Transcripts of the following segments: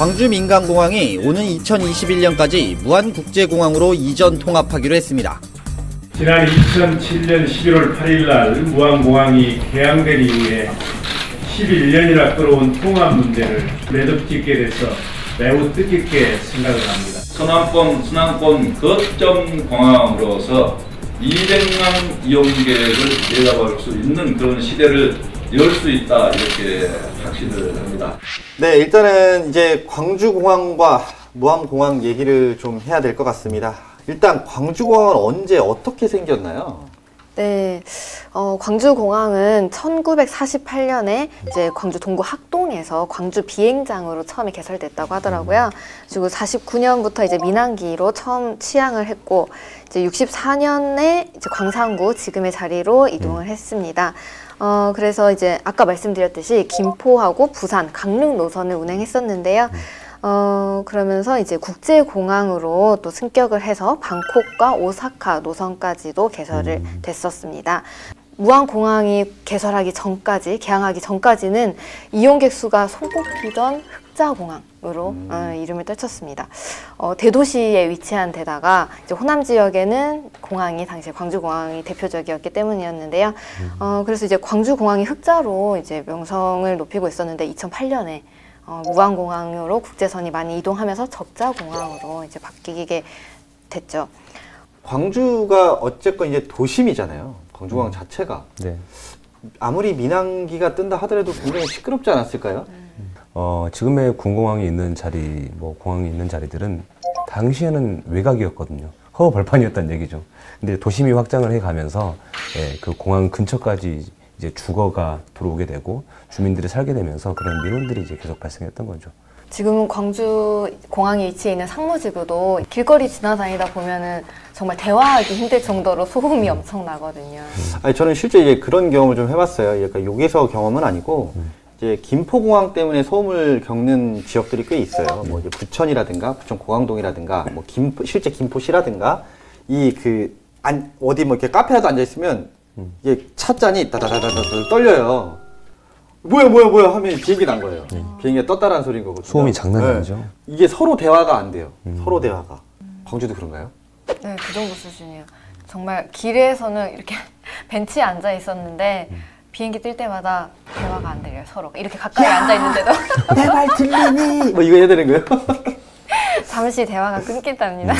광주 민간공항이 오는 2021년까지 무안국제공항으로 이전 통합하기로 했습니다. 지난 2007년 11월 8일 날 무안공항이 개항된 이후에 11년이나 끌어온 통합 문제를 매듭짓게 돼서 매우 뜻깊게 생각을 합니다. 서남권 거점 공항으로서 200만 이용객을 내다볼 수 있는 그런 시대를 열 수 있다, 이렇게 확신을 합니다. 네, 일단은 이제 광주공항과 무안공항 얘기를 좀 해야 될 것 같습니다. 일단 광주공항은 언제 어떻게 생겼나요? 네, 광주공항은 1948년에 이제 광주 동구 학동에서 광주 비행장으로 처음에 개설됐다고 하더라고요. 그리고 49년부터 이제 민항기로 처음 취항을 했고, 이제 64년에 이제 광산구 지금의 자리로 이동을 했습니다. 그래서 이제 아까 말씀드렸듯이 김포하고 부산, 강릉 노선을 운행했었는데요. 그러면서 이제 국제공항으로 또 승격을 해서 방콕과 오사카 노선까지도 개설을 됐었습니다. 무안공항이 개항하기 전까지는 이용객 수가 손꼽히던 흑자공항으로 이름을 떨쳤습니다. 대도시에 위치한 데다가 이제 호남 지역에는 공항이 당시에 광주공항이 대표적이었기 때문이었는데요. 그래서 이제 광주공항이 흑자로 이제 명성을 높이고 있었는데 2008년에 무안공항으로 국제선이 많이 이동하면서 적자공항으로 이제 바뀌게 됐죠. 광주가 어쨌건 이제 도심이잖아요. 광주공항 자체가. 네. 아무리 민항기가 뜬다 하더라도 굉장히 시끄럽지 않았을까요? 지금의 군공항이 있는 자리, 공항이 있는 자리들은 당시에는 외곽이었거든요. 허허 벌판이었다는 얘기죠. 근데 도심이 확장을 해가면서 그 공항 근처까지 이제 주거가 들어오게 되고 주민들이 살게 되면서 그런 민원들이 이제 계속 발생했던 거죠. 지금은 광주 공항에 위치해 있는 상무지구도 길거리 지나다니다 보면은 정말 대화하기 힘들 정도로 소음이 엄청 나거든요. 아니, 저는 실제 이제 그런 경험을 좀 해봤어요. 약간 욕에서 경험은 아니고 이제 김포공항 때문에 소음을 겪는 지역들이 꽤 있어요. 뭐 이제 부천이라든가 부천공항동이라든가 뭐 실제 김포시라든가 어디 뭐 이렇게 카페라도 앉아 있으면 이게 찻잔이 따다다다다 떨려요. 뭐야 하면 비행기 난 거예요. 비행기가 떴다라는 소리인 거거든요. 소음이 장난이 아니죠. 네. 이게 서로 대화가 안 돼요. 서로 대화가. 광주도 그런가요? 네, 그 정도 수준이에요. 정말 길에서는 이렇게 벤치에 앉아 있었는데 비행기 뜰 때마다 대화가 안 들려요, 서로. 이렇게 가까이 앉아 있는데도. 내 말 들리니? 뭐 이거 해야 되는 거예요? 잠시 대화가 끊긴답니다.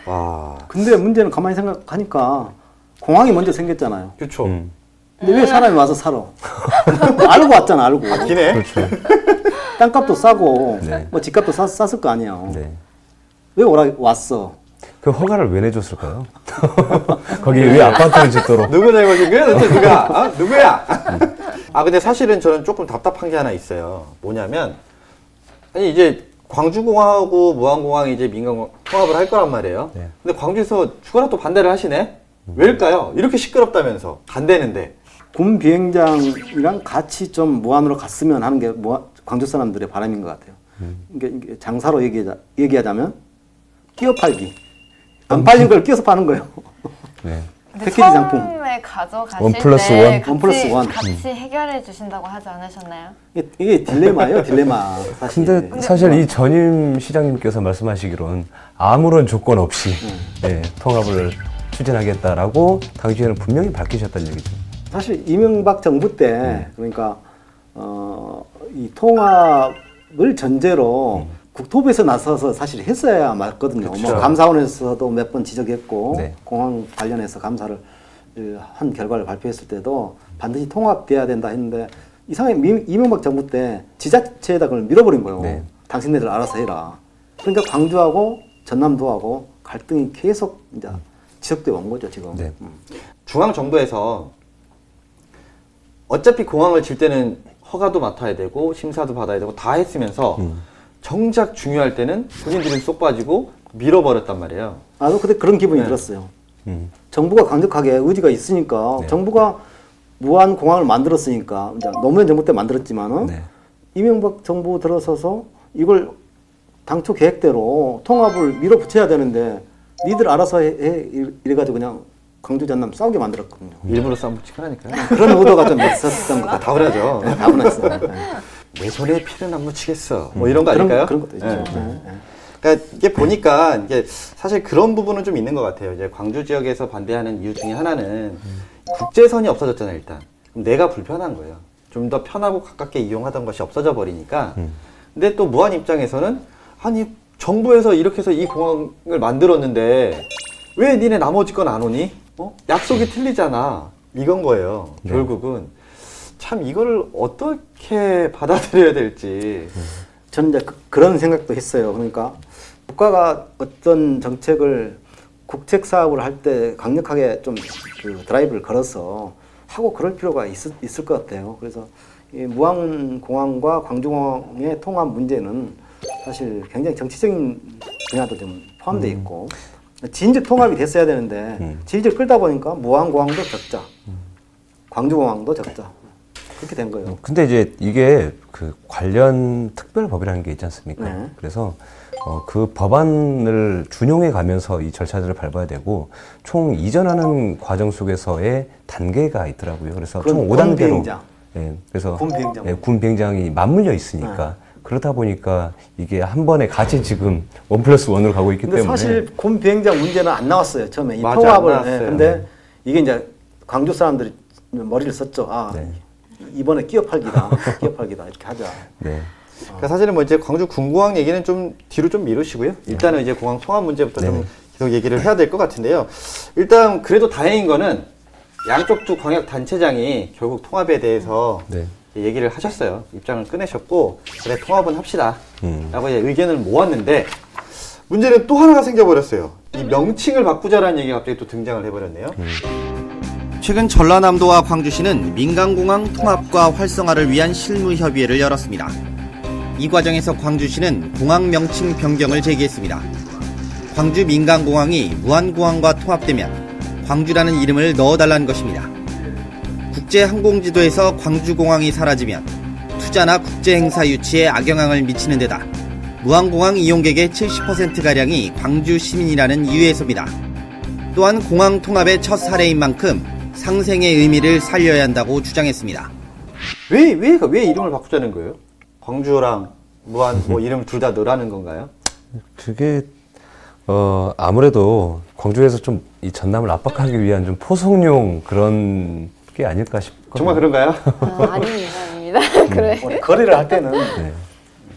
와. 근데 문제는 가만히 생각하니까 공항이 먼저 생겼잖아요. 그렇죠. 근데 왜 사람이 와서 살아? 알고 왔잖아, 알고. 기네. 그렇죠. 땅값도 싸고, 네. 뭐 집값도 쌌을 거 아니에요. 네. 왜 왔어? 그 허가를 왜 내줬을까요? 거기에 왜 아파트를 짓도록? 누구 잘못인 거야? 도대체 누가? 누구야? 근데 사실은 저는 조금 답답한 게 하나 있어요. 뭐냐면, 아니, 이제 광주공항하고 무안공항이 이제 민간공항 통합을 할 거란 말이에요. 네. 근데 광주에서 추가로 또 반대를 하시네? 왜일까요? 이렇게 시끄럽다면서. 간대는데. 군 비행장이랑 같이 좀 무안으로 갔으면 하는 게 광주 사람들의 바람인 것 같아요. 이게 장사로 얘기하자면 끼어 팔기. 안 팔린 걸 끼어서 파는 거예요. 네. 패키지 상품. 처음에 가져가실 원 플러스 때 원. 같이 해결해 주신다고 하지 않으셨나요? 이게 딜레마예요, 딜레마. 사실. 근데 사실 이 전임 시장님께서 말씀하시기로는 아무런 조건 없이 통합을 추진하겠다라고 당시에는 분명히 밝히셨다는 얘기죠. 사실 이명박 정부 때 그러니까 이 통합을 전제로 국토부에서 나서서 사실 했어야 맞거든요. 그렇죠. 뭐 감사원에서도 몇 번 지적했고 네. 공항 관련해서 감사를 한 결과를 발표했을 때도 반드시 통합돼야 된다 했는데 이상하게 이명박 정부 때 지자체에다 그걸 밀어버린 거예요. 네. 당신네들 알아서 해라. 그러니까 광주하고 전남도하고 갈등이 계속 이제 지속돼 온 거죠 지금. 네. 중앙정부에서 어차피 공항을 질 때는 허가도 맡아야 되고 심사도 받아야 되고 다 했으면서 정작 중요할 때는 본인들은 쏙 빠지고 밀어버렸단 말이에요. 나도 그때 그런 기분이 들었어요. 정부가 강력하게 의지가 있으니까 네. 정부가 무한 공항을 만들었으니까 이제 노무현 정부 때 만들었지만은 네. 이명박 정부 들어서서 이걸 당초 계획대로 통합을 밀어붙여야 되는데 니들 알아서 해 이래가지고 그냥 광주 전남 싸우게 만들었거든요. 일부러 싸움 붙이고 하니까요. 그런 의도가 좀 있었던 것 같아요. 다분하죠. 네, 다분했어요. 네. 내 손에 피는 안 묻히겠어. 뭐 이런 거 아닐까요? 그런 것도 있죠. 네. 그러니까 이게 보니까 이게 사실 그런 부분은 좀 있는 것 같아요. 이제 광주 지역에서 반대하는 이유 중에 하나는 국제선이 없어졌잖아요, 일단. 그럼 내가 불편한 거예요. 좀 더 편하고 가깝게 이용하던 것이 없어져 버리니까. 근데 또 무안 입장에서는 아니 정부에서 이렇게 해서 이 공항을 만들었는데 왜 니네 나머지 건 안 오니? 약속이 틀리잖아. 이건 거예요. 네. 결국은 참 이거를 어떻게 받아들여야 될지. 저는 이제 그런 생각도 했어요. 그러니까 국가가 어떤 정책을 국책 사업을 할 때 강력하게 좀 그 드라이브를 걸어서 하고 그럴 필요가 있을 것 같아요. 그래서 이 무안공항과 광주공항의 통합 문제는 사실 굉장히 정치적인 분야도 좀 포함되어 있고 진즉 통합이 됐어야 되는데 질질 끌다 보니까 무안공항도 적자, 광주공항도 적자 그렇게 된 거예요. 근데 이제 이게 그 관련 특별법이라는 게 있지 않습니까? 네. 그래서 그 법안을 준용해 가면서 이 절차들을 밟아야 되고 총 이전하는 과정 속에서의 단계가 있더라고요. 그래서 총 5단계로 비행장. 예, 그래서 군 비행장. 예, 군 비행장이 맞물려 있으니까 그러다 보니까 이게 한 번에 같이 지금 1+1으로 가고 있기 근데 때문에 사실 군 비행장 문제는 안 나왔어요. 처음에 이 맞아, 통합을. 안 나왔어요. 근데 이게 이제 광주 사람들이 머리를 썼죠. 아 네. 이번에 끼어 팔기다, 끼어 팔기다 이렇게 하자. 네. 그러니까 사실은 뭐 이제 광주 군공항 얘기는 좀 뒤로 좀 미루시고요. 일단은 이제 공항 통합 문제부터 좀 계속 얘기를 해야 될 것 같은데요. 일단 그래도 다행인 거는 양쪽 두 광역 단체장이 결국 통합에 대해서 네. 얘기를 하셨어요. 입장을 꺼내셨고 그래 통합은 합시다 라고 이제 의견을 모았는데 문제는 또 하나가 생겨버렸어요. 이 명칭을 바꾸자라는 얘기가 갑자기 또 등장을 해버렸네요. 최근 전라남도와 광주시는 민간공항 통합과 활성화를 위한 실무협의회를 열었습니다. 이 과정에서 광주시는 공항 명칭 변경을 제기했습니다. 광주 민간공항이 무안공항과 통합되면 광주라는 이름을 넣어달라는 것입니다. 국제항공지도에서 광주공항이 사라지면 투자나 국제행사 유치에 악영향을 미치는 데다 무안공항 이용객의 70%가량이 광주 시민이라는 이유에서입니다. 또한 공항 통합의 첫 사례인 만큼 상생의 의미를 살려야 한다고 주장했습니다. 왜 이름을 바꾸자는 거예요? 광주랑 무안 뭐 이름 둘 다 넣으라는 건가요? 그게 아무래도 광주에서 좀 이 전남을 압박하기 위한 좀 포석용 그런 게 아닐까 싶거든요. 정말 그런가요? 아닙니다. 그래. 우리 거래를 할 때는 네.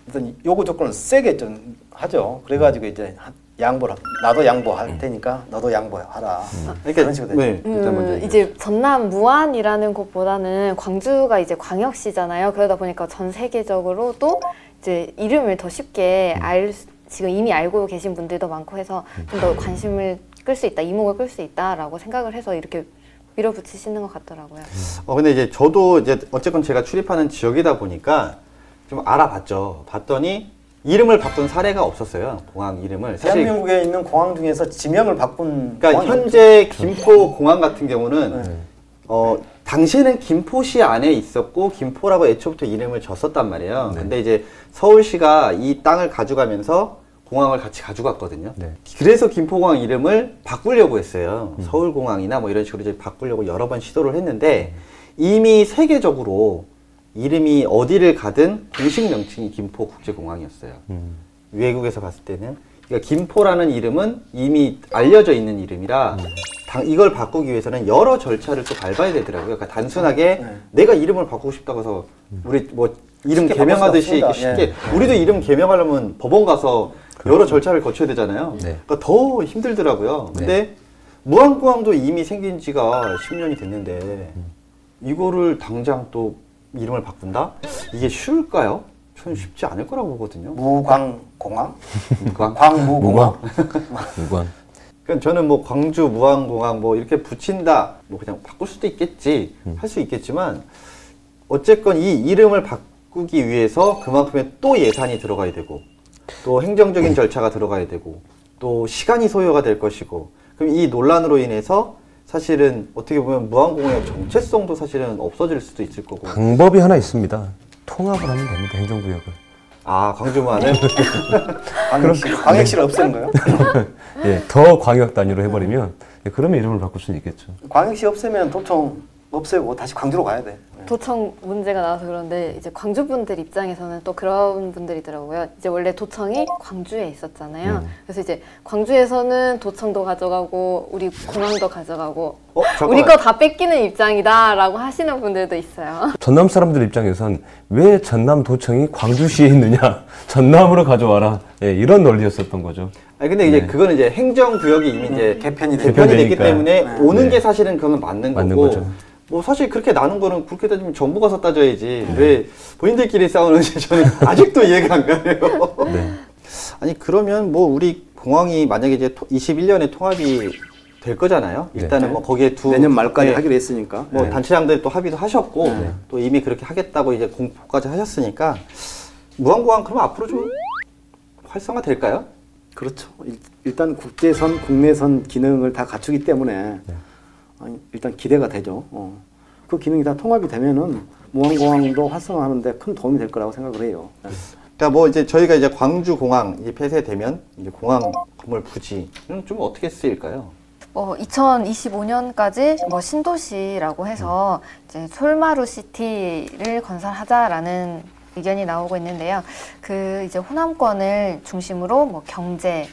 어떤 요구 조건을 세게 좀 하죠. 그래가지고 이제 양보를 나도 양보할 테니까 너도 양보하라. 그런 식으로 되죠. 네, 일단 먼저 얘기해 이제 전남 무안이라는 곳보다는 광주가 이제 광역시잖아요. 그러다 보니까 전 세계적으로 또 이제 이름을 더 쉽게 지금 이미 알고 계신 분들도 많고 해서 좀 더 관심을 끌 수 있다, 이목을 끌 수 있다라고 생각을 해서 이렇게 밀어붙이시는 것 같더라고요. 근데 이제 저도 이제 어쨌건 제가 출입하는 지역이다 보니까 좀 알아봤죠. 봤더니 이름을 바꾼 사례가 없었어요. 공항 이름을. 사실 대한민국에 있는 공항 중에서 지명을 바꾼 그러니까 공항이 현재 김포 공항 같은 경우는 당시에는 김포시 안에 있었고 김포라고 애초부터 이름을 졌었단 말이에요. 근데 이제 서울시가 이 땅을 가져가면서 공항을 같이 가져갔거든요. 네. 그래서 김포공항 이름을 바꾸려고 했어요. 서울공항이나 뭐 이런 식으로 이제 바꾸려고 여러 번 시도를 했는데 이미 세계적으로 이름이 어디를 가든 공식 명칭이 김포국제공항이었어요. 외국에서 봤을 때는. 그러니까 김포라는 이름은 이미 알려져 있는 이름이라 이걸 바꾸기 위해서는 여러 절차를 또 밟아야 되더라고요. 그러니까 단순하게 내가 이름을 바꾸고 싶다고 해서 우리 뭐 이름 쉽게 개명하듯이 바꿀 수 쉽게 없습니다. 우리도 이름 개명하려면 법원 가서 여러 절차를 거쳐야 되잖아요. 네. 그러니까 더 힘들더라고요. 근데 무안공항도 이미 생긴 지가 10년이 됐는데 이거를 당장 또 이름을 바꾼다? 이게 쉬울까요? 저는 쉽지 않을 거라고 보거든요. 무광공항? 무광? 광무공항? 무관. 그러니까 저는 뭐 광주 무안공항 뭐 이렇게 붙인다, 뭐 그냥 바꿀 수도 있겠지, 할 수 있겠지만 어쨌건 이 이름을 바꾸기 위해서 그만큼의 또 예산이 들어가야 되고 또 행정적인 절차가 들어가야 되고 또 시간이 소요가 될 것이고 그럼 이 논란으로 인해서 사실은 어떻게 보면 무안공항의 정체성도 사실은 없어질 수도 있을 거고. 방법이 하나 있습니다. 통합을 하면 됩니다. 행정구역을. 아, 광주 무안은? 광역시를 없애는 거예요? 예, 더 광역 단위로 해버리면 그러면 이름을 바꿀 수는 있겠죠. 광역시 없애면 도청 없애고 다시 광주로 가야 돼. 도청 문제가 나와서 그런데 이제 광주 분들 입장에서는 또 그런 분들이더라고요. 이제 원래 도청이 광주에 있었잖아요. 그래서 이제 광주에서는 도청도 가져가고 우리 공항도 가져가고 우리 거 다 뺏기는 입장이다라고 하시는 분들도 있어요. 전남 사람들 입장에선 왜 전남 도청이 광주시에 있느냐? 전남으로 가져와라. 예, 이런 논리였었던 거죠. 아니 근데 이제 그거는 이제 행정구역이 이미 이제 개편이 됐기 되니까. 때문에 오는 게 사실은 그건 맞는 거고. 거죠. 뭐 사실 그렇게 나눈 거는 그렇게 따지면 정부 가서 따져야지 왜 본인들끼리 싸우는지 저는 아직도 이해가 안 가네요. 네. 아니 그러면 뭐 우리 공항이 만약에 이제 21년에 통합이 될 거잖아요. 일단은 뭐 거기에 내년 말까지 하기로 했으니까. 뭐 단체장들 또 합의도 하셨고 또 이미 그렇게 하겠다고 이제 공포까지 하셨으니까 무안공항 그러면 앞으로 좀 활성화 될까요? 그렇죠. 일단 국제선, 국내선 기능을 다 갖추기 때문에 일단 기대가 되죠. 그 기능이 다 통합이 되면은 무안공항도 활성화하는데 큰 도움이 될 거라고 생각을 해요. 그러니까 뭐 이제 저희가 이제 광주 공항 이제 폐쇄되면 이제 공항 건물 부지는 좀 어떻게 쓰일까요? 2025년까지 뭐 신도시라고 해서 이제 솔마루 시티를 건설하자라는 의견이 나오고 있는데요. 그 이제 호남권을 중심으로 뭐 경제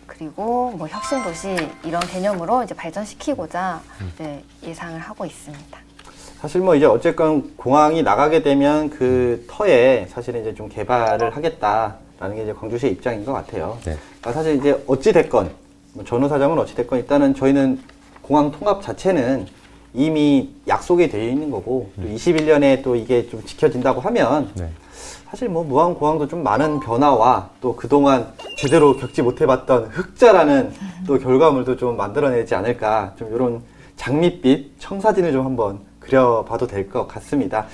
그리고 뭐 혁신도시 이런 개념으로 이제 발전시키고자 이제 예상을 하고 있습니다. 사실 뭐 이제 어쨌건 공항이 나가게 되면 그 터에 사실은 이제 좀 개발을 하겠다라는 게 이제 광주시의 입장인 것 같아요. 네. 그러니까 사실 이제 어찌 됐건 뭐 전후 사정은 어찌 됐건 일단은 저희는 공항 통합 자체는 이미 약속이 되어 있는 거고 또 21년에 또 이게 좀 지켜진다고 하면 사실 뭐 무안공항도 좀 많은 변화와 또 그동안 제대로 겪지 못해봤던 흑자라는 또 결과물도 좀 만들어내지 않을까 좀 이런 장밋빛 청사진을 좀 한번 그려봐도 될 것 같습니다.